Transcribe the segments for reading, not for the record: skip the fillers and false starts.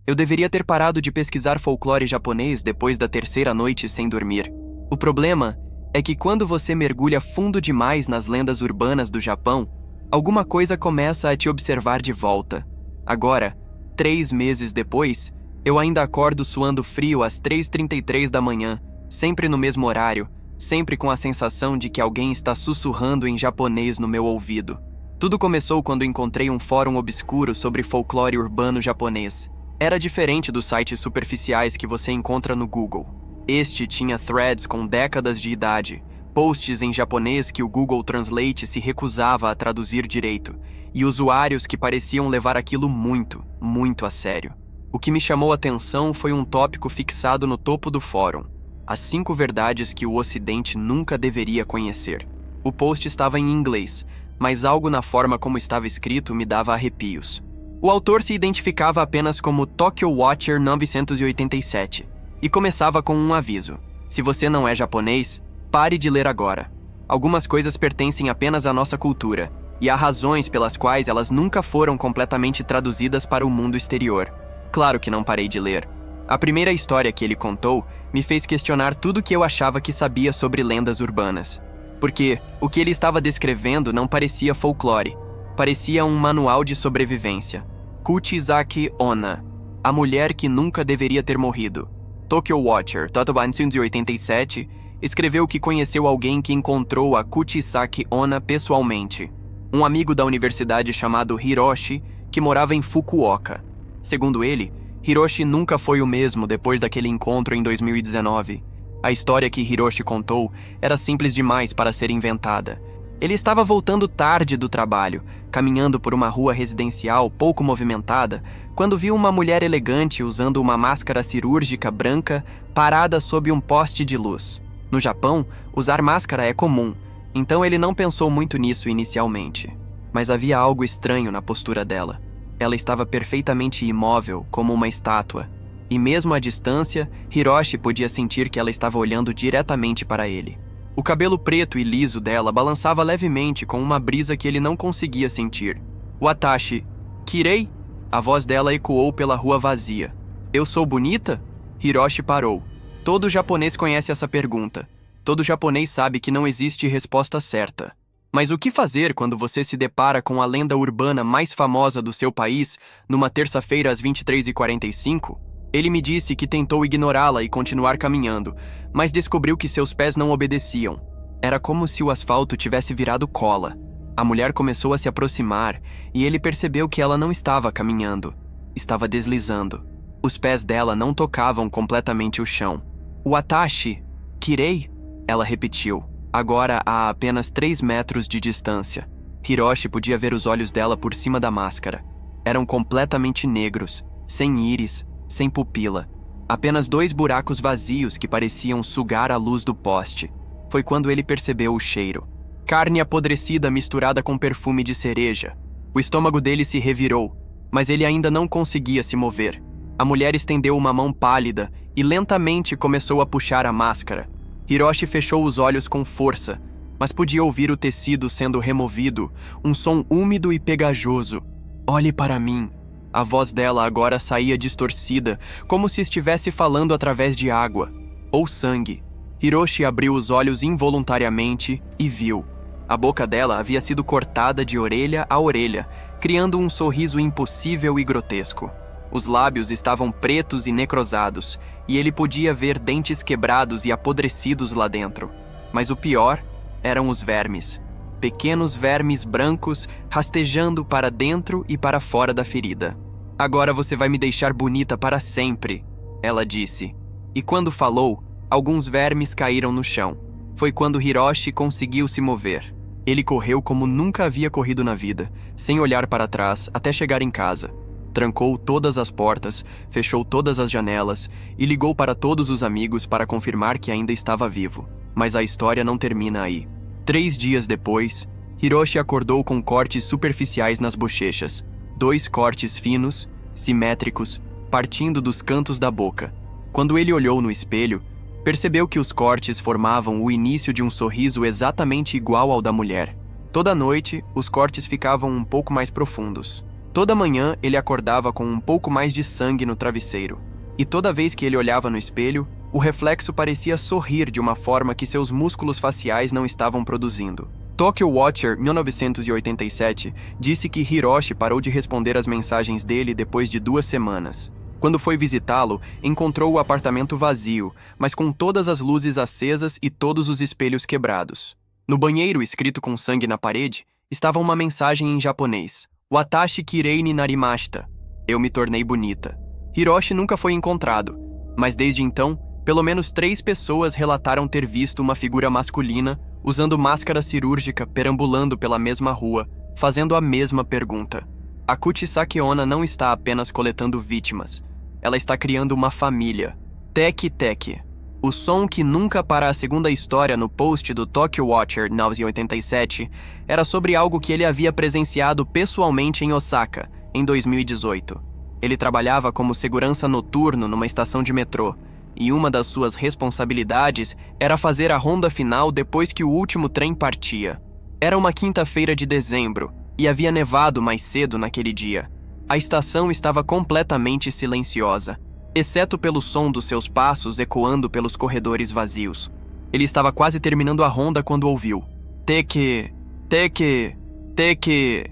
Eu deveria ter parado de pesquisar folclore japonês depois da terceira noite sem dormir. O problema é que quando você mergulha fundo demais nas lendas urbanas do Japão, alguma coisa começa a te observar de volta. Agora, 3 meses depois, eu ainda acordo suando frio às 3h33 da manhã, sempre no mesmo horário, sempre com a sensação de que alguém está sussurrando em japonês no meu ouvido. Tudo começou quando encontrei um fórum obscuro sobre folclore urbano japonês. Era diferente dos sites superficiais que você encontra no Google. Este tinha threads com décadas de idade, posts em japonês que o Google Translate se recusava a traduzir direito, e usuários que pareciam levar aquilo muito, muito a sério. O que me chamou a atenção foi um tópico fixado no topo do fórum: as 5 verdades que o Ocidente nunca deveria conhecer. O post estava em inglês, mas algo na forma como estava escrito me dava arrepios. O autor se identificava apenas como Tokyo Watcher 987 e começava com um aviso: se você não é japonês, pare de ler agora. Algumas coisas pertencem apenas à nossa cultura, e há razões pelas quais elas nunca foram completamente traduzidas para o mundo exterior. Claro que não parei de ler. A primeira história que ele contou me fez questionar tudo que eu achava que sabia sobre lendas urbanas. Porque o que ele estava descrevendo não parecia folclore. Parecia um manual de sobrevivência. Kuchisake Onna, a mulher que nunca deveria ter morrido. Tokyo Watcher, 987, escreveu que conheceu alguém que encontrou a Kuchisake Onna pessoalmente. Um amigo da universidade chamado Hiroshi, que morava em Fukuoka. Segundo ele, Hiroshi nunca foi o mesmo depois daquele encontro em 2019. A história que Hiroshi contou era simples demais para ser inventada. Ele estava voltando tarde do trabalho, caminhando por uma rua residencial pouco movimentada, quando viu uma mulher elegante usando uma máscara cirúrgica branca parada sob um poste de luz. No Japão, usar máscara é comum, então ele não pensou muito nisso inicialmente. Mas havia algo estranho na postura dela. Ela estava perfeitamente imóvel, como uma estátua, e mesmo à distância, Hiroshi podia sentir que ela estava olhando diretamente para ele. O cabelo preto e liso dela balançava levemente com uma brisa que ele não conseguia sentir. Watashi, kirei? A voz dela ecoou pela rua vazia. Eu sou bonita? Hiroshi parou. Todo japonês conhece essa pergunta. Todo japonês sabe que não existe resposta certa. Mas o que fazer quando você se depara com a lenda urbana mais famosa do seu país numa terça-feira às 23h45? Ele me disse que tentou ignorá-la e continuar caminhando, mas descobriu que seus pés não obedeciam. Era como se o asfalto tivesse virado cola. A mulher começou a se aproximar e ele percebeu que ela não estava caminhando. Estava deslizando. Os pés dela não tocavam completamente o chão. Watashi, kirei? Ela repetiu, agora a apenas 3 metros de distância. Hiroshi podia ver os olhos dela por cima da máscara. Eram completamente negros, sem íris, sem pupila. Apenas 2 buracos vazios que pareciam sugar a luz do poste. Foi quando ele percebeu o cheiro. Carne apodrecida misturada com perfume de cereja. O estômago dele se revirou, mas ele ainda não conseguia se mover. A mulher estendeu uma mão pálida e lentamente começou a puxar a máscara. Hiroshi fechou os olhos com força, mas podia ouvir o tecido sendo removido, um som úmido e pegajoso. Olhe para mim. A voz dela agora saía distorcida, como se estivesse falando através de água ou sangue. Hiroshi abriu os olhos involuntariamente e viu. A boca dela havia sido cortada de orelha a orelha, criando um sorriso impossível e grotesco. Os lábios estavam pretos e necrosados, e ele podia ver dentes quebrados e apodrecidos lá dentro. Mas o pior eram os vermes. Pequenos vermes brancos rastejando para dentro e para fora da ferida. Agora você vai me deixar bonita para sempre, ela disse. E quando falou, alguns vermes caíram no chão. Foi quando Hiroshi conseguiu se mover. Ele correu como nunca havia corrido na vida, sem olhar para trás até chegar em casa. Trancou todas as portas, fechou todas as janelas e ligou para todos os amigos para confirmar que ainda estava vivo. Mas a história não termina aí. 3 dias depois, Hiroshi acordou com cortes superficiais nas bochechas. 2 cortes finos, simétricos, partindo dos cantos da boca. Quando ele olhou no espelho, percebeu que os cortes formavam o início de um sorriso exatamente igual ao da mulher. Toda noite, os cortes ficavam um pouco mais profundos. Toda manhã ele acordava com um pouco mais de sangue no travesseiro. E toda vez que ele olhava no espelho, o reflexo parecia sorrir de uma forma que seus músculos faciais não estavam produzindo. Tokyo Watcher, 1987, disse que Hiroshi parou de responder às mensagens dele depois de 2 semanas. Quando foi visitá-lo, encontrou o apartamento vazio, mas com todas as luzes acesas e todos os espelhos quebrados. No banheiro, escrito com sangue na parede, estava uma mensagem em japonês. Watashi kirei ni narimashita. Eu me tornei bonita. Hiroshi nunca foi encontrado, mas desde então, pelo menos 3 pessoas relataram ter visto uma figura masculina usando máscara cirúrgica perambulando pela mesma rua, fazendo a mesma pergunta. A Kuchisake Onna não está apenas coletando vítimas, ela está criando uma família. Teki Teki. O som que nunca para a segunda história no post do Tokyo Watcher 1987 era sobre algo que ele havia presenciado pessoalmente em Osaka, em 2018. Ele trabalhava como segurança noturno numa estação de metrô, e uma das suas responsabilidades era fazer a ronda final depois que o último trem partia. Era uma quinta-feira de dezembro, e havia nevado mais cedo naquele dia. A estação estava completamente silenciosa, exceto pelo som dos seus passos ecoando pelos corredores vazios. Ele estava quase terminando a ronda quando ouviu "Teke, teke, teke",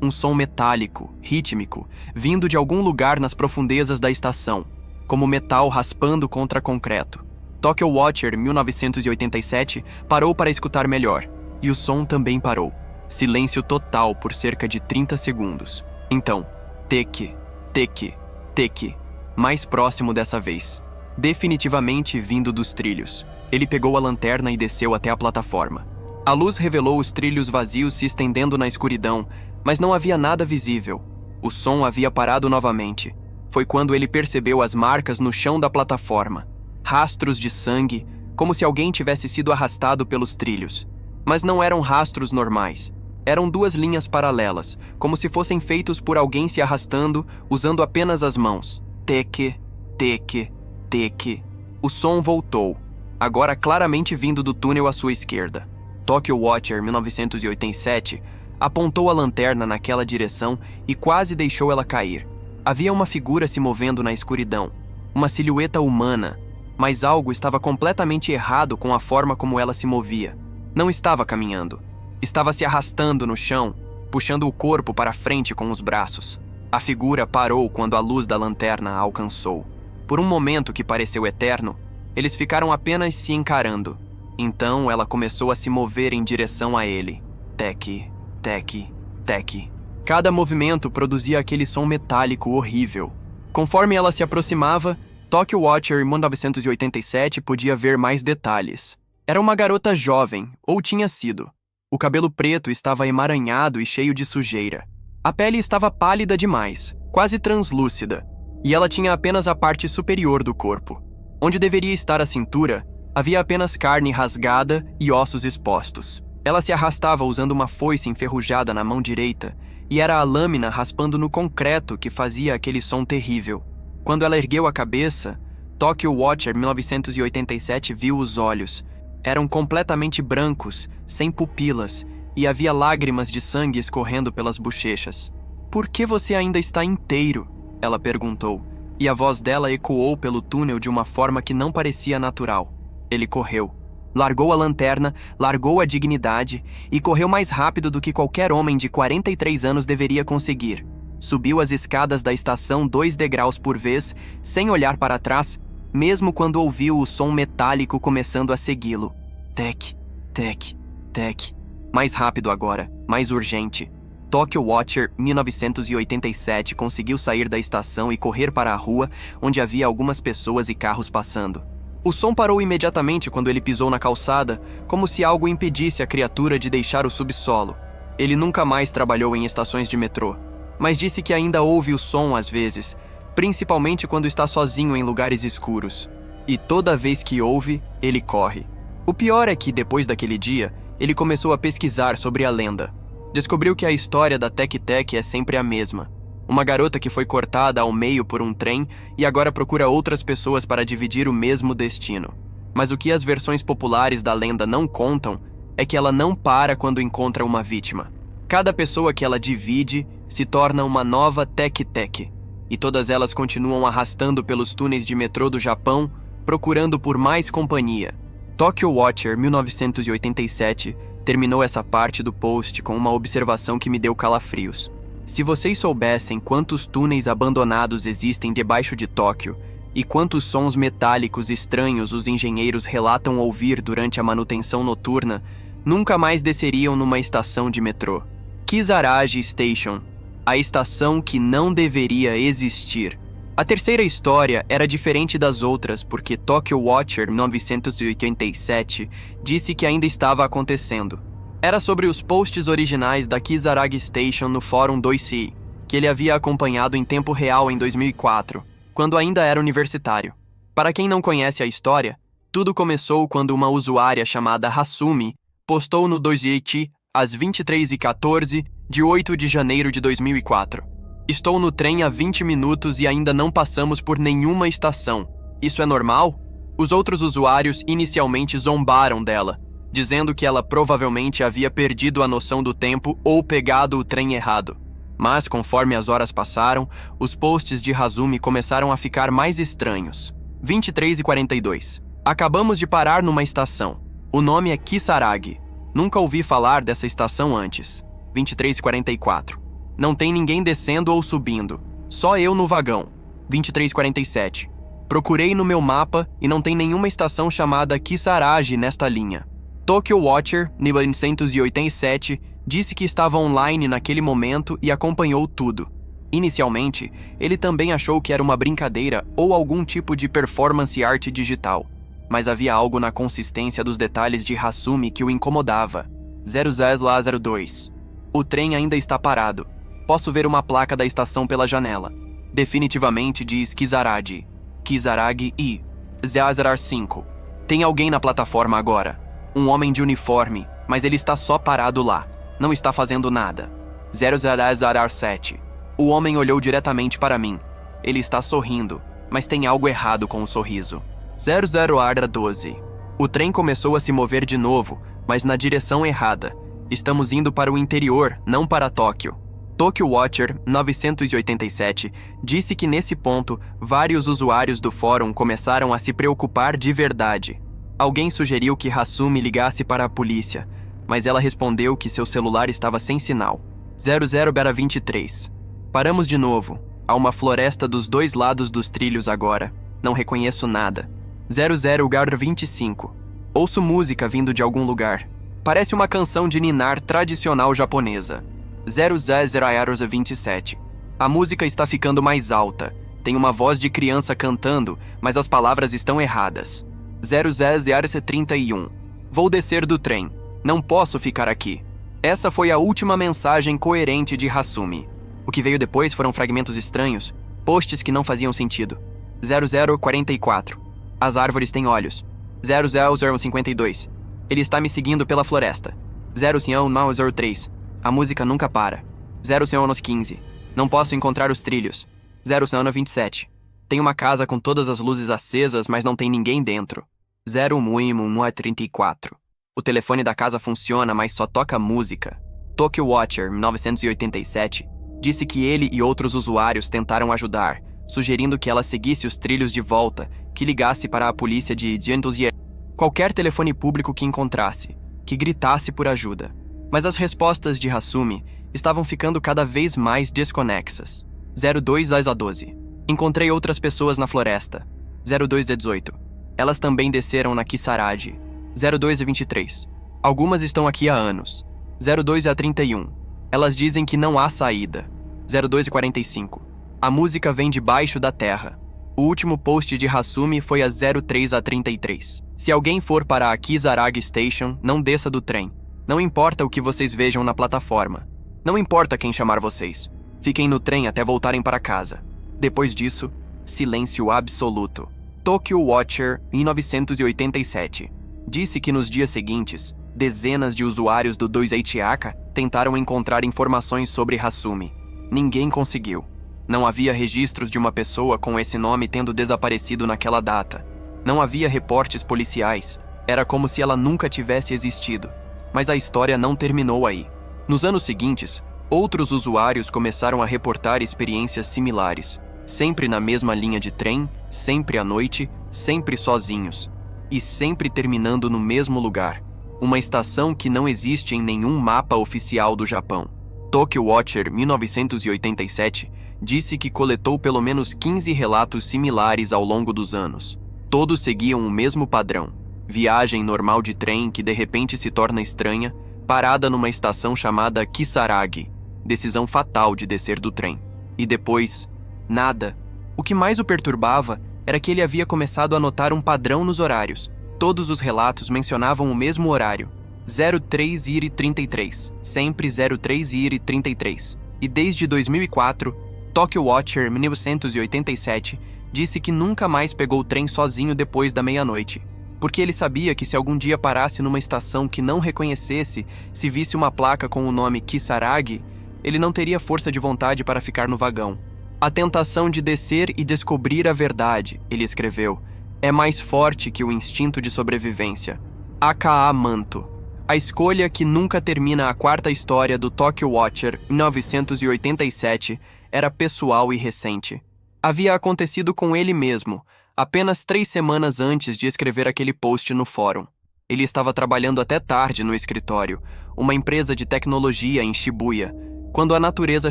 um som metálico, rítmico, vindo de algum lugar nas profundezas da estação, como metal raspando contra concreto. Tokyo Watcher 1987 parou para escutar melhor, e o som também parou. Silêncio total por cerca de 30 segundos. Então, teke, teke, teke, mais próximo dessa vez. Definitivamente vindo dos trilhos. Ele pegou a lanterna e desceu até a plataforma. A luz revelou os trilhos vazios se estendendo na escuridão, mas não havia nada visível. O som havia parado novamente. Foi quando ele percebeu as marcas no chão da plataforma. Rastros de sangue, como se alguém tivesse sido arrastado pelos trilhos. Mas não eram rastros normais. Eram 2 linhas paralelas, como se fossem feitos por alguém se arrastando, usando apenas as mãos. Teke, teke, teke. O som voltou, agora claramente vindo do túnel à sua esquerda. Tokyo Watcher 1987 apontou a lanterna naquela direção e quase deixou ela cair. Havia uma figura se movendo na escuridão, uma silhueta humana, mas algo estava completamente errado com a forma como ela se movia. Não estava caminhando. Estava se arrastando no chão, puxando o corpo para frente com os braços. A figura parou quando a luz da lanterna a alcançou. Por um momento que pareceu eterno, eles ficaram apenas se encarando. Então ela começou a se mover em direção a ele. Teke, teke, teke. Cada movimento produzia aquele som metálico horrível. Conforme ela se aproximava, Tokyo Watcher 1987 podia ver mais detalhes. Era uma garota jovem, ou tinha sido. O cabelo preto estava emaranhado e cheio de sujeira. A pele estava pálida demais, quase translúcida, e ela tinha apenas a parte superior do corpo. Onde deveria estar a cintura, havia apenas carne rasgada e ossos expostos. Ela se arrastava usando uma foice enferrujada na mão direita, e era a lâmina raspando no concreto que fazia aquele som terrível. Quando ela ergueu a cabeça, Tokyo Watcher 1987 viu os olhos. Eram completamente brancos, sem pupilas, e havia lágrimas de sangue escorrendo pelas bochechas. "Por que você ainda está inteiro?" ela perguntou, e a voz dela ecoou pelo túnel de uma forma que não parecia natural. Ele correu. Largou a lanterna, largou a dignidade e correu mais rápido do que qualquer homem de 43 anos deveria conseguir. Subiu as escadas da estação 2 degraus por vez, sem olhar para trás, mesmo quando ouviu o som metálico começando a segui-lo. Tec, tec, tec. Mais rápido agora, mais urgente. Tokyo Watcher 1987 conseguiu sair da estação e correr para a rua, onde havia algumas pessoas e carros passando. O som parou imediatamente quando ele pisou na calçada, como se algo impedisse a criatura de deixar o subsolo. Ele nunca mais trabalhou em estações de metrô, mas disse que ainda ouve o som às vezes, principalmente quando está sozinho em lugares escuros. E toda vez que ouve, ele corre. O pior é que, depois daquele dia, ele começou a pesquisar sobre a lenda. Descobriu que a história da Teke Teke é sempre a mesma. Uma garota que foi cortada ao meio por um trem e agora procura outras pessoas para dividir o mesmo destino. Mas o que as versões populares da lenda não contam é que ela não para quando encontra uma vítima. Cada pessoa que ela divide se torna uma nova Tec-Tec, e todas elas continuam arrastando pelos túneis de metrô do Japão, procurando por mais companhia. Tokyo Watcher 1987 terminou essa parte do post com uma observação que me deu calafrios. Se vocês soubessem quantos túneis abandonados existem debaixo de Tóquio e quantos sons metálicos estranhos os engenheiros relatam ouvir durante a manutenção noturna, nunca mais desceriam numa estação de metrô. Kisaragi Station, a estação que não deveria existir. A terceira história era diferente das outras porque Tokyo Watcher 1987 disse que ainda estava acontecendo. Era sobre os posts originais da Kisaragi Station no Fórum 2C, que ele havia acompanhado em tempo real em 2004, quando ainda era universitário. Para quem não conhece a história, tudo começou quando uma usuária chamada Hasumi postou no 2C às 23h14 de 8 de janeiro de 2004. Estou no trem há 20 minutos e ainda não passamos por nenhuma estação. Isso é normal? Os outros usuários inicialmente zombaram dela, dizendo que ela provavelmente havia perdido a noção do tempo ou pegado o trem errado. Mas, conforme as horas passaram, os posts de Hasumi começaram a ficar mais estranhos. 23h42. Acabamos de parar numa estação. O nome é Kisaragi. Nunca ouvi falar dessa estação antes. 23h44. Não tem ninguém descendo ou subindo. Só eu no vagão. 23h47. Procurei no meu mapa e não tem nenhuma estação chamada Kisaragi nesta linha. Tokyo Watcher 1987 disse que estava online naquele momento e acompanhou tudo. Inicialmente, ele também achou que era uma brincadeira ou algum tipo de performance art digital, mas havia algo na consistência dos detalhes de Hasumi que o incomodava. 0002. O trem ainda está parado. Posso ver uma placa da estação pela janela. Definitivamente diz Kisaragi. Kisaragi I. 005. Tem alguém na plataforma agora. Um homem de uniforme, mas ele está só parado lá. Não está fazendo nada. 0007. O homem olhou diretamente para mim. Ele está sorrindo, mas tem algo errado com o sorriso. 0012. O trem começou a se mover de novo, mas na direção errada. Estamos indo para o interior, não para Tóquio. Tokyo Watcher 987 disse que nesse ponto, vários usuários do fórum começaram a se preocupar de verdade. Alguém sugeriu que Hasumi ligasse para a polícia, mas ela respondeu que seu celular estava sem sinal. 0023. Paramos de novo. Há uma floresta dos dois lados dos trilhos agora. Não reconheço nada. 0025. Ouço música vindo de algum lugar. Parece uma canção de ninar tradicional japonesa. 0027. A música está ficando mais alta. Tem uma voz de criança cantando, mas as palavras estão erradas. 0031. Vou descer do trem. Não posso ficar aqui. Essa foi a última mensagem coerente de Hasumi. O que veio depois foram fragmentos estranhos, posts que não faziam sentido. 0044. As árvores têm olhos. 0052. Ele está me seguindo pela floresta. 0003. A música nunca para. 0015. Não posso encontrar os trilhos. 0027. Tem uma casa com todas as luzes acesas, mas não tem ninguém dentro. 034. O telefone da casa funciona, mas só toca música. Tokyo Watcher 1987 disse que ele e outros usuários tentaram ajudar, sugerindo que ela seguisse os trilhos de volta, que ligasse para a polícia de Jiantuzie, qualquer telefone público que encontrasse, que gritasse por ajuda. Mas as respostas de Hasumi estavam ficando cada vez mais desconexas. 02 a 12. Encontrei outras pessoas na floresta. 02 a 18. Elas também desceram na Kisaragi. 02 a 23. Algumas estão aqui há anos. 02 a 31. Elas dizem que não há saída. 02 a 45. A música vem debaixo da terra. O último post de Hasumi foi a 03 a 33. Se alguém for para a Kisaragi Station, não desça do trem. Não importa o que vocês vejam na plataforma. Não importa quem chamar vocês. Fiquem no trem até voltarem para casa. Depois disso, silêncio absoluto. Tokyo Watcher 1987 disse que nos dias seguintes, dezenas de usuários do 2Haka tentaram encontrar informações sobre Hasumi. Ninguém conseguiu. Não havia registros de uma pessoa com esse nome tendo desaparecido naquela data. Não havia reportes policiais. Era como se ela nunca tivesse existido. Mas a história não terminou aí. Nos anos seguintes, Outros usuários começaram a reportar experiências similares, sempre na mesma linha de trem, sempre à noite, sempre sozinhos, e sempre terminando no mesmo lugar, uma estação que não existe em nenhum mapa oficial do Japão. Tokyo Watcher 1987 disse que coletou pelo menos 15 relatos similares ao longo dos anos. Todos seguiam o mesmo padrão: viagem normal de trem que de repente se torna estranha, parada numa estação chamada Kisaragi, decisão fatal de descer do trem. E depois, nada. O que mais o perturbava era que ele havia começado a notar um padrão nos horários. Todos os relatos mencionavam o mesmo horário, 03h33, sempre 03h33. E desde 2004, Tokyo Watcher 1987 disse que nunca mais pegou o trem sozinho depois da meia-noite, porque ele sabia que se algum dia parasse numa estação que não reconhecesse, se visse uma placa com o nome Kisaragi, ele não teria força de vontade para ficar no vagão. A tentação de descer e descobrir a verdade, ele escreveu, é mais forte que o instinto de sobrevivência. A.K.A. Manto. A escolha que nunca termina. A quarta história do Tokyo Watcher, 1987, era pessoal e recente. Havia acontecido com ele mesmo, apenas 3 semanas antes de escrever aquele post no fórum. Ele estava trabalhando até tarde no escritório, uma empresa de tecnologia em Shibuya, quando a natureza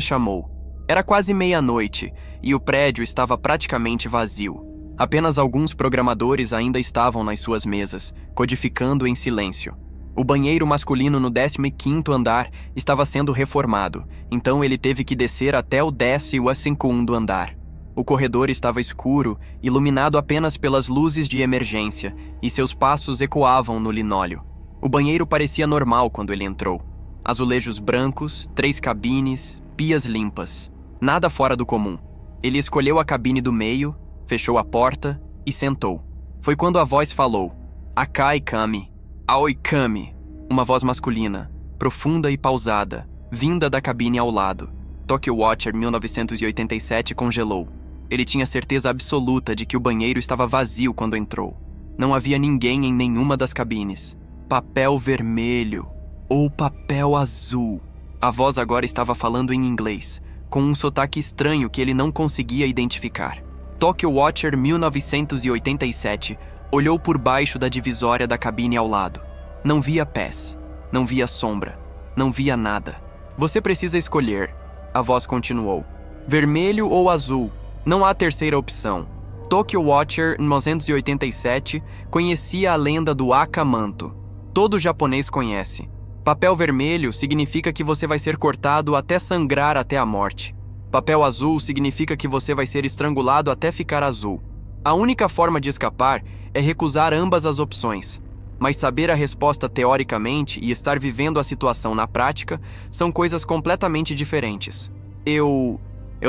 chamou. Era quase meia-noite e o prédio estava praticamente vazio. Apenas alguns programadores ainda estavam nas suas mesas, codificando em silêncio. O banheiro masculino no 15º andar estava sendo reformado, então ele teve que descer até o 12º andar. O corredor estava escuro, iluminado apenas pelas luzes de emergência, e seus passos ecoavam no linóleo. O banheiro parecia normal quando ele entrou. Azulejos brancos, 3 cabines, pias limpas. Nada fora do comum. Ele escolheu a cabine do meio, fechou a porta e sentou. Foi quando a voz falou: Akai Kami. Aoi Kami. Uma voz masculina, profunda e pausada, vinda da cabine ao lado. Tokyo Watcher 1987 congelou. Ele tinha certeza absoluta de que o banheiro estava vazio quando entrou. Não havia ninguém em nenhuma das cabines. Papel vermelho ou papel azul. A voz agora estava falando em inglês, com um sotaque estranho que ele não conseguia identificar. Tokyo Watcher 1987 olhou por baixo da divisória da cabine ao lado. Não via pés, não via sombra, não via nada. Você precisa escolher, a voz continuou. Vermelho ou azul, não há terceira opção. Tokyo Watcher 1987 conhecia a lenda do Akamanto. Todo japonês conhece. Papel vermelho significa que você vai ser cortado até sangrar até a morte. Papel azul significa que você vai ser estrangulado até ficar azul. A única forma de escapar é recusar ambas as opções. Mas saber a resposta teoricamente e estar vivendo a situação na prática são coisas completamente diferentes. Eu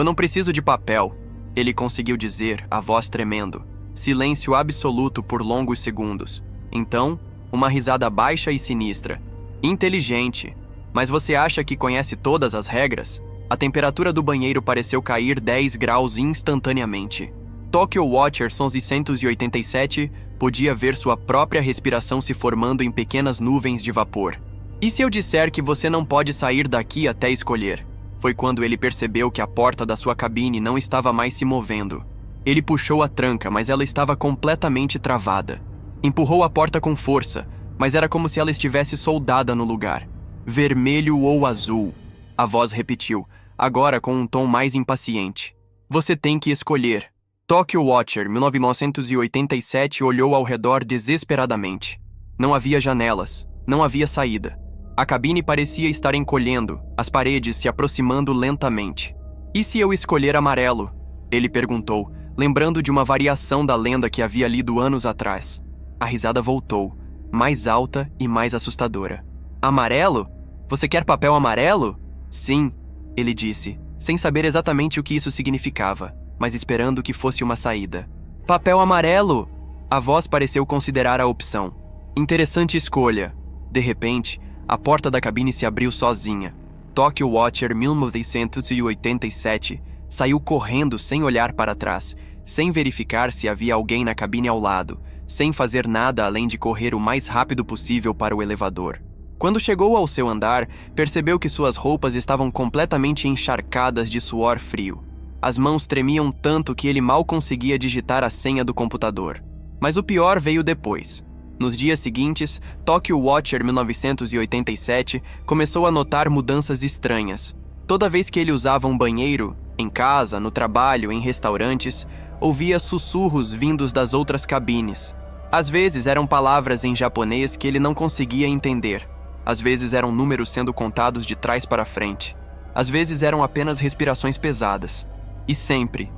não preciso de papel, ele conseguiu dizer, a voz tremendo. Silêncio absoluto por longos segundos. Então, uma risada baixa e sinistra. Inteligente. Mas você acha que conhece todas as regras? A temperatura do banheiro pareceu cair 10 graus instantaneamente. Tokyo Watcher 1987 podia ver sua própria respiração se formando em pequenas nuvens de vapor. E se eu disser que você não pode sair daqui até escolher? Foi quando ele percebeu que a porta da sua cabine não estava mais se movendo. Ele puxou a tranca, mas ela estava completamente travada. Empurrou a porta com força, mas era como se ela estivesse soldada no lugar. Vermelho ou azul? A voz repetiu, agora com um tom mais impaciente. Você tem que escolher. Tokyo Watcher 1987 olhou ao redor desesperadamente. Não havia janelas, não havia saída. A cabine parecia estar encolhendo, as paredes se aproximando lentamente. E se eu escolher amarelo? Ele perguntou, lembrando de uma variação da lenda que havia lido anos atrás. A risada voltou, mais alta e mais assustadora. Amarelo? Você quer papel amarelo? Sim, ele disse, sem saber exatamente o que isso significava, mas esperando que fosse uma saída. Papel amarelo! A voz pareceu considerar a opção. Interessante escolha. De repente, a porta da cabine se abriu sozinha. Tokyo Watcher 1987 saiu correndo sem olhar para trás, sem verificar se havia alguém na cabine ao lado, sem fazer nada além de correr o mais rápido possível para o elevador. Quando chegou ao seu andar, percebeu que suas roupas estavam completamente encharcadas de suor frio. As mãos tremiam tanto que ele mal conseguia digitar a senha do computador. Mas o pior veio depois. Nos dias seguintes, Tokyo Watcher 1987 começou a notar mudanças estranhas. Toda vez que ele usava um banheiro, em casa, no trabalho, em restaurantes, ouvia sussurros vindos das outras cabines. Às vezes eram palavras em japonês que ele não conseguia entender. Às vezes eram números sendo contados de trás para frente. Às vezes eram apenas respirações pesadas. E sempre,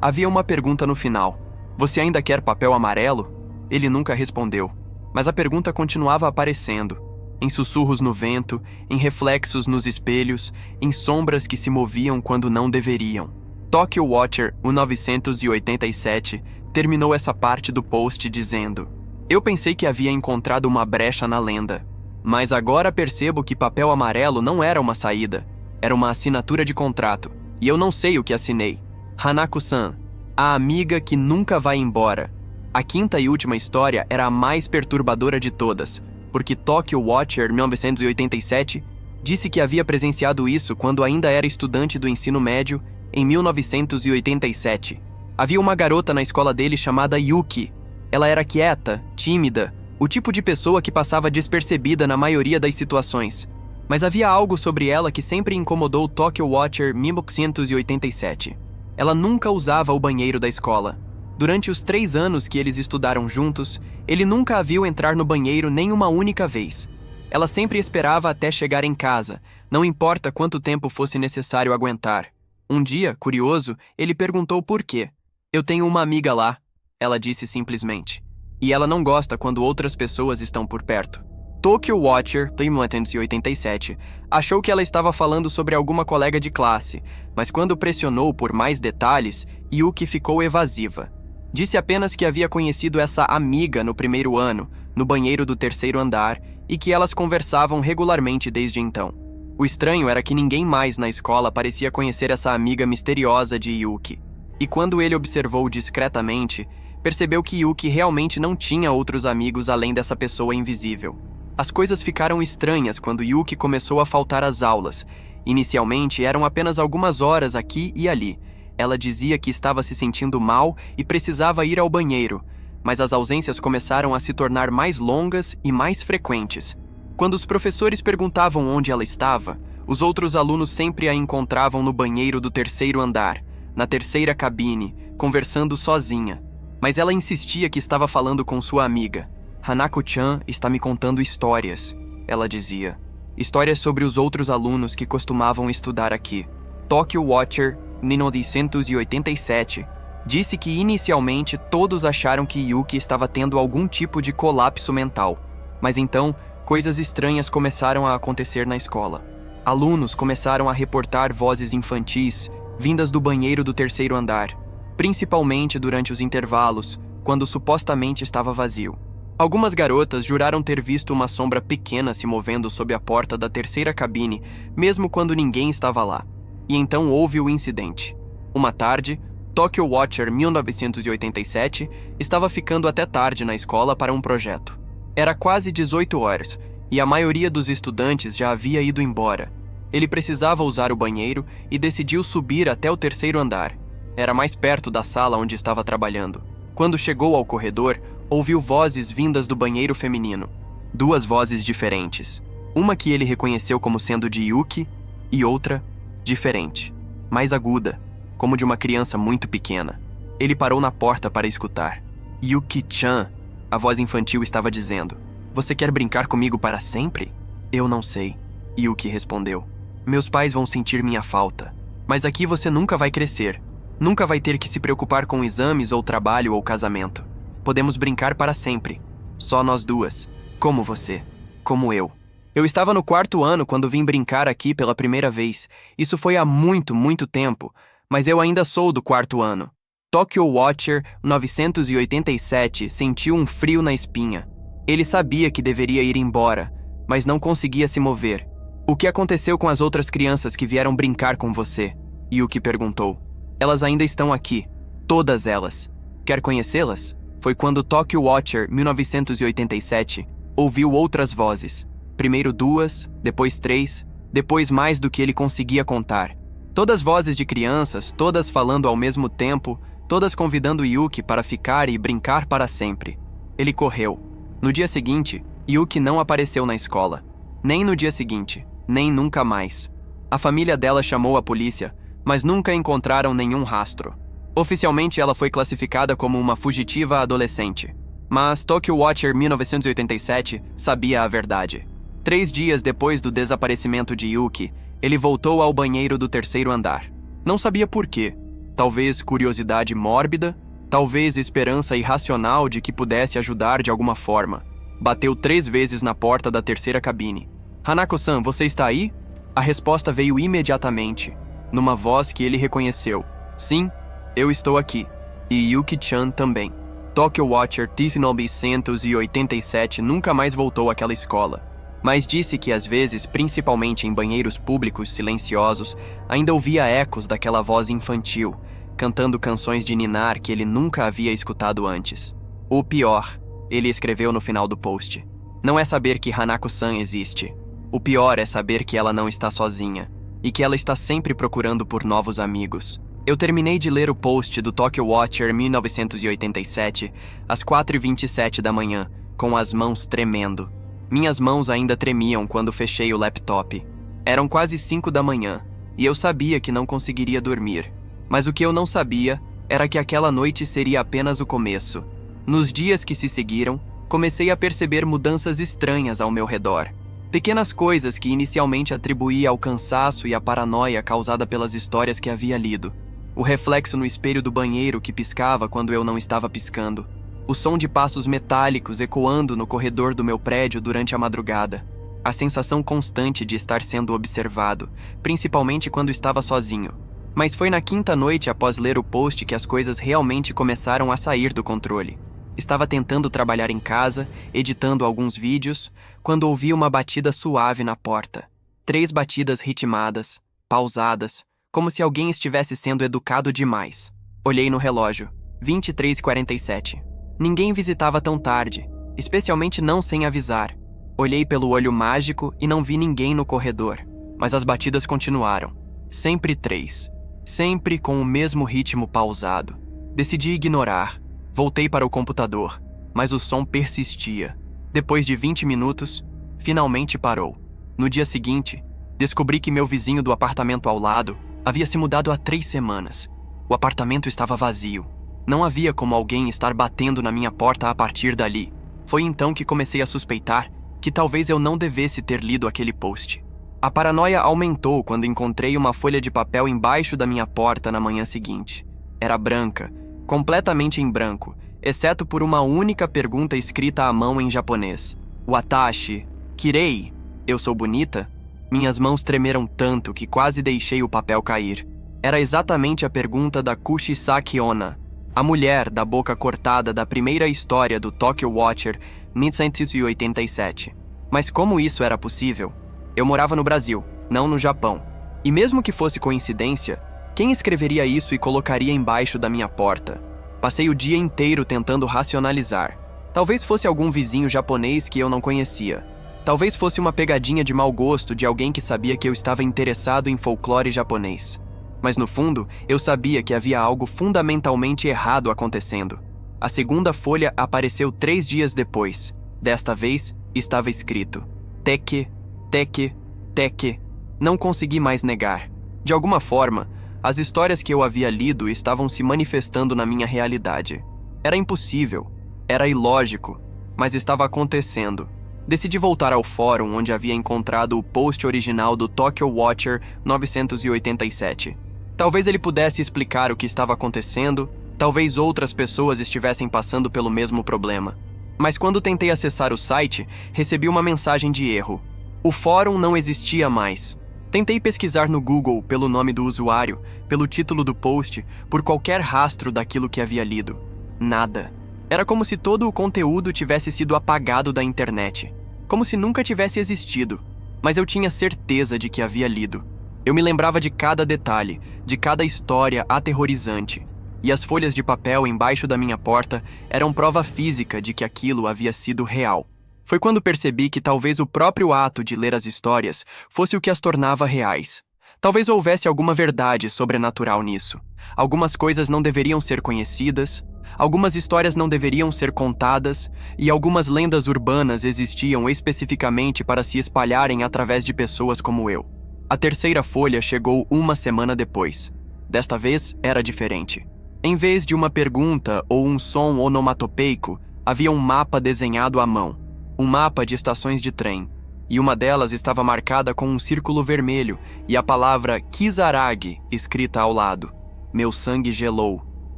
havia uma pergunta no final. Você ainda quer papel amarelo? Ele nunca respondeu. Mas a pergunta continuava aparecendo. Em sussurros no vento, em reflexos nos espelhos, em sombras que se moviam quando não deveriam. Tokyo Watcher 1987 terminou essa parte do post dizendo: Eu pensei que havia encontrado uma brecha na lenda. Mas agora percebo que papel amarelo não era uma saída. Era uma assinatura de contrato. E eu não sei o que assinei. Hanako-san, a amiga que nunca vai embora. A quinta e última história era a mais perturbadora de todas, porque Tokyo Watcher 1987 disse que havia presenciado isso quando ainda era estudante do ensino médio em 1987. Havia uma garota na escola dele chamada Yuki. Ela era quieta, tímida, o tipo de pessoa que passava despercebida na maioria das situações. Mas havia algo sobre ela que sempre incomodou Tokyo Watcher 1987. Ela nunca usava o banheiro da escola. Durante os 3 anos que eles estudaram juntos, ele nunca a viu entrar no banheiro nem uma única vez. Ela sempre esperava até chegar em casa, não importa quanto tempo fosse necessário aguentar. Um dia, curioso, ele perguntou por quê. Eu tenho uma amiga lá, ela disse simplesmente. E ela não gosta quando outras pessoas estão por perto. Tokyo Watcher 1987 achou que ela estava falando sobre alguma colega de classe, mas quando pressionou por mais detalhes, Yuki ficou evasiva. Disse apenas que havia conhecido essa amiga no primeiro ano, no banheiro do 3º andar, e que elas conversavam regularmente desde então. O estranho era que ninguém mais na escola parecia conhecer essa amiga misteriosa de Yuki. E quando ele observou discretamente, percebeu que Yuki realmente não tinha outros amigos além dessa pessoa invisível. As coisas ficaram estranhas quando Yuki começou a faltar às aulas. Inicialmente eram apenas algumas horas aqui e ali. Ela dizia que estava se sentindo mal e precisava ir ao banheiro, mas as ausências começaram a se tornar mais longas e mais frequentes. Quando os professores perguntavam onde ela estava, os outros alunos sempre a encontravam no banheiro do 3º andar, na 3ª cabine, conversando sozinha. Mas ela insistia que estava falando com sua amiga. Hanako-chan está me contando histórias, ela dizia. Histórias sobre os outros alunos que costumavam estudar aqui. Tokyo Watcher 1987 disse que inicialmente todos acharam que Yuki estava tendo algum tipo de colapso mental. Mas então, coisas estranhas começaram a acontecer na escola. Alunos começaram a reportar vozes infantis vindas do banheiro do 3º andar, principalmente durante os intervalos, quando supostamente estava vazio. Algumas garotas juraram ter visto uma sombra pequena se movendo sob a porta da 3ª cabine, mesmo quando ninguém estava lá. E então houve o incidente. Uma tarde, Tokyo Watcher 1987 estava ficando até tarde na escola para um projeto. Era quase 18 horas, e a maioria dos estudantes já havia ido embora. Ele precisava usar o banheiro e decidiu subir até o 3º andar. Era mais perto da sala onde estava trabalhando. Quando chegou ao corredor, ouviu vozes vindas do banheiro feminino. 2 vozes diferentes. Uma que ele reconheceu como sendo de Yuki e outra, diferente, mais aguda, como de uma criança muito pequena. Ele parou na porta para escutar. Yuki-chan, a voz infantil estava dizendo. Você quer brincar comigo para sempre? Eu não sei, Yuki respondeu. Meus pais vão sentir minha falta. Mas aqui você nunca vai crescer. Nunca vai ter que se preocupar com exames ou trabalho ou casamento. Podemos brincar para sempre. Só nós duas. Como você. Como eu. Eu estava no 4º ano quando vim brincar aqui pela primeira vez. Isso foi há muito, muito tempo. Mas eu ainda sou do 4º ano. Tokyo Watcher 987 sentiu um frio na espinha. Ele sabia que deveria ir embora, mas não conseguia se mover. O que aconteceu com as outras crianças que vieram brincar com você? Yuki perguntou. Elas ainda estão aqui. Todas elas. Quer conhecê-las? Foi quando Tokyo Watcher 1987 ouviu outras vozes. Primeiro 2, depois 3, depois mais do que ele conseguia contar. Todas vozes de crianças, todas falando ao mesmo tempo, todas convidando Yuki para ficar e brincar para sempre. Ele correu. No dia seguinte, Yuki não apareceu na escola. Nem no dia seguinte, nem nunca mais. A família dela chamou a polícia, mas nunca encontraram nenhum rastro. Oficialmente, ela foi classificada como uma fugitiva adolescente. Mas Tokyo Watcher 1987 sabia a verdade. 3 dias depois do desaparecimento de Yuki, ele voltou ao banheiro do terceiro andar. Não sabia por quê. Talvez curiosidade mórbida, talvez esperança irracional de que pudesse ajudar de alguma forma. Bateu 3 vezes na porta da terceira cabine. "Hanako-san, você está aí?" A resposta veio imediatamente, numa voz que ele reconheceu. "Sim, eu estou aqui. E Yuki-chan também." Tokyo Watcher 1987 nunca mais voltou àquela escola, mas disse que às vezes, principalmente em banheiros públicos silenciosos, ainda ouvia ecos daquela voz infantil, cantando canções de ninar que ele nunca havia escutado antes. "O pior", ele escreveu no final do post, "não é saber que Hanako-san existe. O pior é saber que ela não está sozinha, e que ela está sempre procurando por novos amigos." Eu terminei de ler o post do Tokyo Watcher 1987 às 4h27 da manhã, com as mãos tremendo. Minhas mãos ainda tremiam quando fechei o laptop. Eram quase 5 da manhã, e eu sabia que não conseguiria dormir. Mas o que eu não sabia era que aquela noite seria apenas o começo. Nos dias que se seguiram, comecei a perceber mudanças estranhas ao meu redor. Pequenas coisas que inicialmente atribuía ao cansaço e à paranoia causada pelas histórias que havia lido. O reflexo no espelho do banheiro que piscava quando eu não estava piscando. O som de passos metálicos ecoando no corredor do meu prédio durante a madrugada. A sensação constante de estar sendo observado, principalmente quando estava sozinho. Mas foi na quinta noite após ler o post que as coisas realmente começaram a sair do controle. Estava tentando trabalhar em casa, editando alguns vídeos, quando ouvi uma batida suave na porta. 3 batidas ritmadas, pausadas, como se alguém estivesse sendo educado demais. Olhei no relógio. 23h47. Ninguém visitava tão tarde, especialmente não sem avisar. Olhei pelo olho mágico e não vi ninguém no corredor. Mas as batidas continuaram. Sempre 3. Sempre com o mesmo ritmo pausado. Decidi ignorar. Voltei para o computador, mas o som persistia. Depois de 20 minutos, finalmente parou. No dia seguinte, descobri que meu vizinho do apartamento ao lado havia se mudado há 3 semanas. O apartamento estava vazio. Não havia como alguém estar batendo na minha porta a partir dali. Foi então que comecei a suspeitar que talvez eu não devesse ter lido aquele post. A paranoia aumentou quando encontrei uma folha de papel embaixo da minha porta na manhã seguinte. Era branca, completamente em branco, exceto por uma única pergunta escrita à mão em japonês. "Watashi, kirei? Eu sou bonita?" Minhas mãos tremeram tanto que quase deixei o papel cair. Era exatamente a pergunta da Kushisaki Onna, a mulher da boca cortada da primeira história do Tokyo Watcher 1987. Mas como isso era possível? Eu morava no Brasil, não no Japão. E mesmo que fosse coincidência, quem escreveria isso e colocaria embaixo da minha porta? Passei o dia inteiro tentando racionalizar. Talvez fosse algum vizinho japonês que eu não conhecia. Talvez fosse uma pegadinha de mau gosto de alguém que sabia que eu estava interessado em folclore japonês. Mas no fundo, eu sabia que havia algo fundamentalmente errado acontecendo. A segunda folha apareceu 3 dias depois. Desta vez, estava escrito: Teke, Teke, Teke. Não consegui mais negar. De alguma forma, as histórias que eu havia lido estavam se manifestando na minha realidade. Era impossível, era ilógico, mas estava acontecendo. Decidi voltar ao fórum onde havia encontrado o post original do Tokyo Watcher 987. Talvez ele pudesse explicar o que estava acontecendo, talvez outras pessoas estivessem passando pelo mesmo problema. Mas quando tentei acessar o site, recebi uma mensagem de erro. O fórum não existia mais. Tentei pesquisar no Google pelo nome do usuário, pelo título do post, por qualquer rastro daquilo que havia lido. Nada. Era como se todo o conteúdo tivesse sido apagado da internet. Como se nunca tivesse existido. Mas eu tinha certeza de que havia lido. Eu me lembrava de cada detalhe, de cada história aterrorizante. E as folhas de papel embaixo da minha porta eram prova física de que aquilo havia sido real. Foi quando percebi que talvez o próprio ato de ler as histórias fosse o que as tornava reais. Talvez houvesse alguma verdade sobrenatural nisso. Algumas coisas não deveriam ser conhecidas, algumas histórias não deveriam ser contadas, e algumas lendas urbanas existiam especificamente para se espalharem através de pessoas como eu. A terceira folha chegou uma semana depois. Desta vez, era diferente. Em vez de uma pergunta ou um som onomatopeico, havia um mapa desenhado à mão. Um mapa de estações de trem. E uma delas estava marcada com um círculo vermelho e a palavra Kisaragi escrita ao lado. Meu sangue gelou.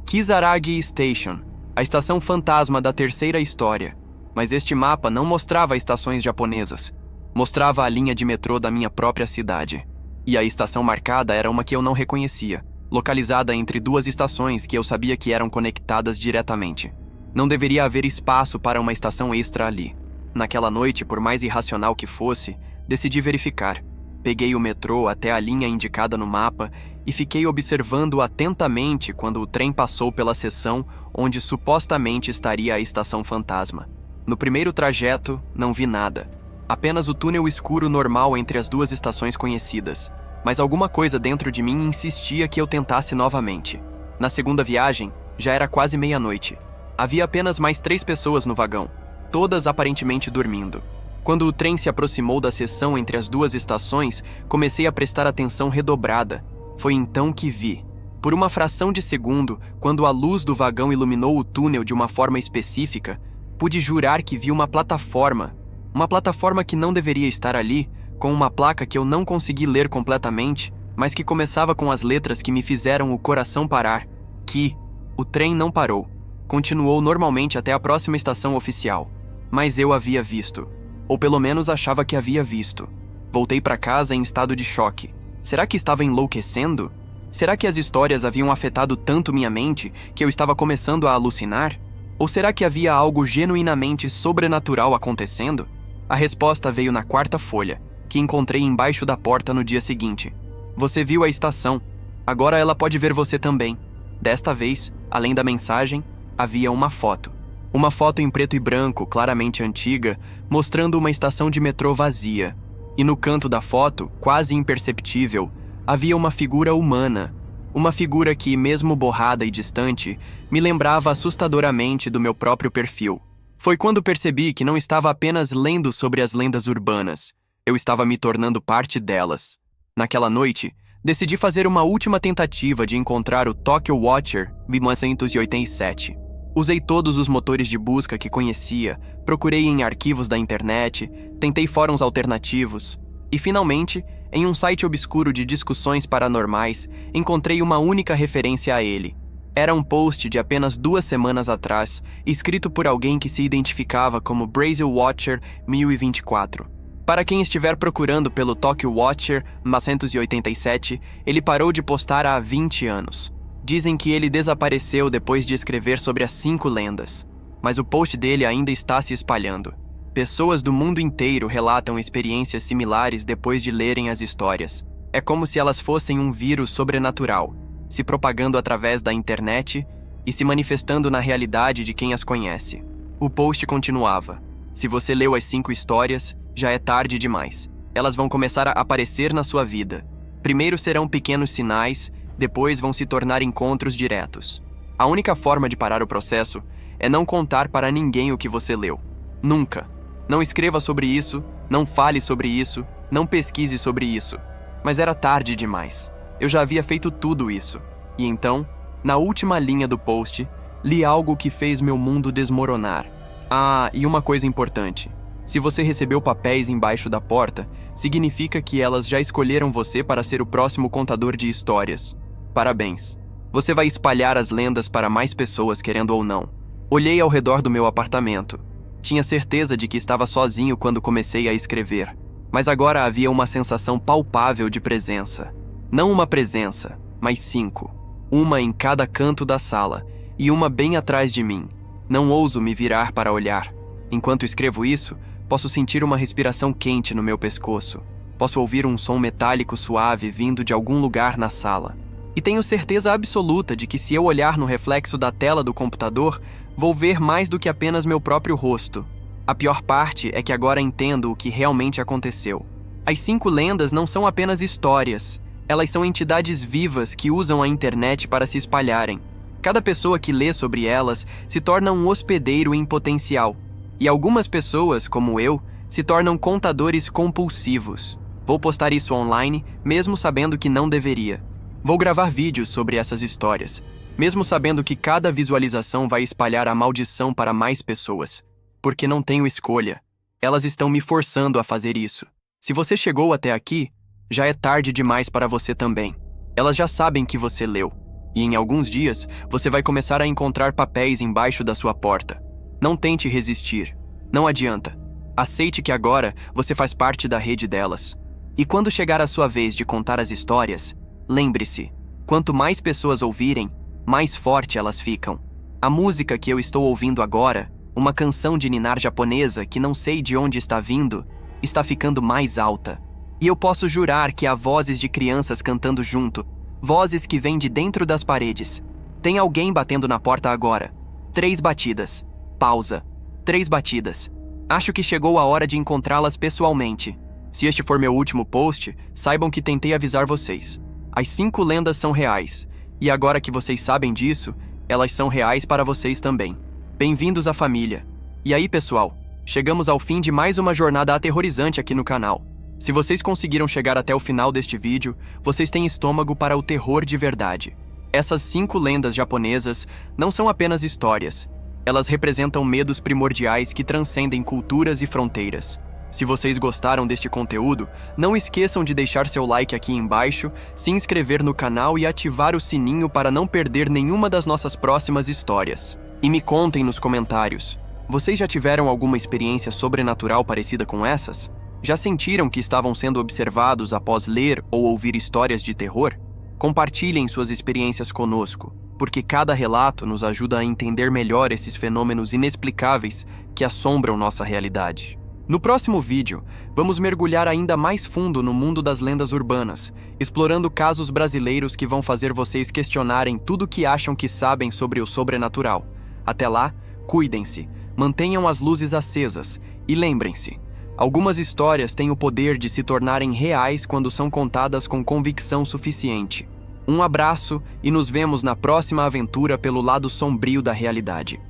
Kisaragi Station, a estação fantasma da terceira história. Mas este mapa não mostrava estações japonesas. Mostrava a linha de metrô da minha própria cidade. E a estação marcada era uma que eu não reconhecia, localizada entre duas estações que eu sabia que eram conectadas diretamente. Não deveria haver espaço para uma estação extra ali. Naquela noite, por mais irracional que fosse, decidi verificar. Peguei o metrô até a linha indicada no mapa e fiquei observando atentamente quando o trem passou pela seção onde supostamente estaria a estação fantasma. No primeiro trajeto, não vi nada. Apenas o túnel escuro normal entre as duas estações conhecidas. Mas alguma coisa dentro de mim insistia que eu tentasse novamente. Na segunda viagem, já era quase meia-noite. Havia apenas mais 3 pessoas no vagão, todas aparentemente dormindo. Quando o trem se aproximou da seção entre as duas estações, comecei a prestar atenção redobrada. Foi então que vi. Por uma fração de segundo, quando a luz do vagão iluminou o túnel de uma forma específica, pude jurar que vi uma plataforma. Uma plataforma que não deveria estar ali, com uma placa que eu não consegui ler completamente, mas que começava com as letras que me fizeram o coração parar. Que o trem não parou. Continuou normalmente até a próxima estação oficial. Mas eu havia visto. Ou pelo menos achava que havia visto. Voltei para casa em estado de choque. Será que estava enlouquecendo? Será que as histórias haviam afetado tanto minha mente que eu estava começando a alucinar? Ou será que havia algo genuinamente sobrenatural acontecendo? A resposta veio na 4ª folha, que encontrei embaixo da porta no dia seguinte. Você viu a estação. Agora ela pode ver você também. Desta vez, além da mensagem, havia uma foto. Uma foto em preto e branco, claramente antiga, mostrando uma estação de metrô vazia. E no canto da foto, quase imperceptível, havia uma figura humana. Uma figura que, mesmo borrada e distante, me lembrava assustadoramente do meu próprio perfil. Foi quando percebi que não estava apenas lendo sobre as lendas urbanas. Eu estava me tornando parte delas. Naquela noite, decidi fazer uma última tentativa de encontrar o Tokyo Watcher 1987. Usei todos os motores de busca que conhecia, procurei em arquivos da internet, tentei fóruns alternativos e, finalmente, em um site obscuro de discussões paranormais, encontrei uma única referência a ele. Era um post de apenas 2 semanas atrás, escrito por alguém que se identificava como Brasil Watcher 1024. Para quem estiver procurando pelo Tokyo Watcher 1987, ele parou de postar há 20 anos. Dizem que ele desapareceu depois de escrever sobre as 5 lendas, mas o post dele ainda está se espalhando. Pessoas do mundo inteiro relatam experiências similares depois de lerem as histórias. É como se elas fossem um vírus sobrenatural, se propagando através da internet e se manifestando na realidade de quem as conhece. O post continuava. Se você leu as 5 histórias, já é tarde demais. Elas vão começar a aparecer na sua vida. Primeiro serão pequenos sinais, depois vão se tornar encontros diretos. A única forma de parar o processo é não contar para ninguém o que você leu. Nunca. Não escreva sobre isso, não fale sobre isso, não pesquise sobre isso. Mas era tarde demais. Eu já havia feito tudo isso. E então, na última linha do post, li algo que fez meu mundo desmoronar. Ah, e uma coisa importante. Se você recebeu papéis embaixo da porta, significa que elas já escolheram você para ser o próximo contador de histórias. Parabéns. Você vai espalhar as lendas para mais pessoas, querendo ou não. Olhei ao redor do meu apartamento. Tinha certeza de que estava sozinho quando comecei a escrever. Mas agora havia uma sensação palpável de presença. Não uma presença, mas 5. Uma em cada canto da sala, e uma bem atrás de mim. Não ouso me virar para olhar. Enquanto escrevo isso, posso sentir uma respiração quente no meu pescoço. Posso ouvir um som metálico suave vindo de algum lugar na sala. E tenho certeza absoluta de que se eu olhar no reflexo da tela do computador, vou ver mais do que apenas meu próprio rosto. A pior parte é que agora entendo o que realmente aconteceu. As 5 lendas não são apenas histórias. Elas são entidades vivas que usam a internet para se espalharem. Cada pessoa que lê sobre elas se torna um hospedeiro em potencial. E algumas pessoas, como eu, se tornam contadores compulsivos. Vou postar isso online, mesmo sabendo que não deveria. Vou gravar vídeos sobre essas histórias, mesmo sabendo que cada visualização vai espalhar a maldição para mais pessoas. Porque não tenho escolha. Elas estão me forçando a fazer isso. Se você chegou até aqui, já é tarde demais para você também. Elas já sabem que você leu. E em alguns dias, você vai começar a encontrar papéis embaixo da sua porta. Não tente resistir. Não adianta. Aceite que agora você faz parte da rede delas. E quando chegar a sua vez de contar as histórias, lembre-se, quanto mais pessoas ouvirem, mais forte elas ficam. A música que eu estou ouvindo agora, uma canção de ninar japonesa que não sei de onde está vindo, está ficando mais alta. E eu posso jurar que há vozes de crianças cantando junto, vozes que vêm de dentro das paredes. Tem alguém batendo na porta agora. 3 batidas. Pausa. 3 batidas. Acho que chegou a hora de encontrá-las pessoalmente. Se este for meu último post, saibam que tentei avisar vocês. As 5 lendas são reais. E agora que vocês sabem disso, elas são reais para vocês também. Bem-vindos à família. E aí, pessoal? Chegamos ao fim de mais uma jornada aterrorizante aqui no canal. Se vocês conseguiram chegar até o final deste vídeo, vocês têm estômago para o terror de verdade. Essas 5 lendas japonesas não são apenas histórias. Elas representam medos primordiais que transcendem culturas e fronteiras. Se vocês gostaram deste conteúdo, não esqueçam de deixar seu like aqui embaixo, se inscrever no canal e ativar o sininho para não perder nenhuma das nossas próximas histórias. E me contem nos comentários, vocês já tiveram alguma experiência sobrenatural parecida com essas? Já sentiram que estavam sendo observados após ler ou ouvir histórias de terror? Compartilhem suas experiências conosco, porque cada relato nos ajuda a entender melhor esses fenômenos inexplicáveis que assombram nossa realidade. No próximo vídeo, vamos mergulhar ainda mais fundo no mundo das lendas urbanas, explorando casos brasileiros que vão fazer vocês questionarem tudo o que acham que sabem sobre o sobrenatural. Até lá, cuidem-se, mantenham as luzes acesas e lembrem-se, algumas histórias têm o poder de se tornarem reais quando são contadas com convicção suficiente. Um abraço e nos vemos na próxima aventura pelo lado sombrio da realidade.